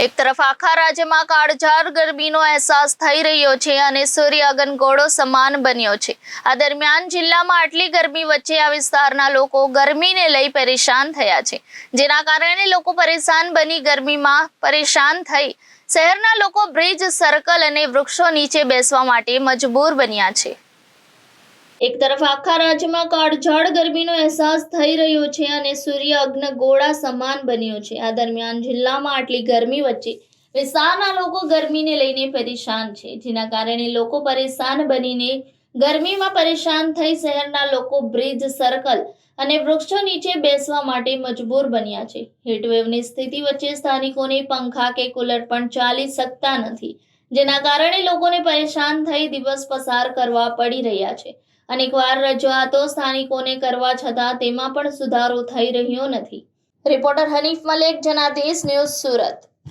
એક તરફ આખા રાજ્યમાં કાળઝાળ ગરમીનો અહેસાસ થઈ રહ્યો છે અને સૂર્ય અગનગોળો સમાન બન્યો છે। આ દરમિયાન જિલ્લામાં આટલી ગરમી વચ્ચે આ વિસ્તારના લોકો ગરમીને લઈ પરેશાન થયા છે, જેના કારણે લોકો પરેશાન બની ગરમીમાં પરેશાન થઈ શહેરના લોકો બ્રિજ, સર્કલ અને વૃક્ષો નીચે બેસવા માટે મજબૂર બન્યા છે। એક તરફ આખા રાજ્યમાં કાળઝાળ ગરમીનો અહેસાસ થઈ રહ્યો છે અને સૂર્ય અગ્નિગોળા સમાન બન્યો છે। આ દરમિયાન જિલ્લામાં આટલી ગરમી વચ્ચે વિસ્તારના લોકો ગરમીને લઈને પરેશાન છે, જેના કારણે લોકો પરેશાન બનીને ગરમીમાં પરેશાન થઈ શહેરના લોકો બ્રિજ, સર્કલ અને વૃક્ષો નીચે બેસવા માટે મજબૂર બન્યા છે। હીટવેવની સ્થિતિ વચ્ચે સ્થાનિકોને પંખા કે કુલર પણ ચાલી શકતા નથી, જેના કારણે લોકોને પરેશાન થઈ દિવસ પસાર કરવા પડી રહ્યા છે। અનેકવાર રજૂઆતો સ્થાનિકોને કરવા છતાં તેમાં પણ સુધારો થઈ રહ્યો નથી। Reporter Hanif Malek, Janadesh news, Surat.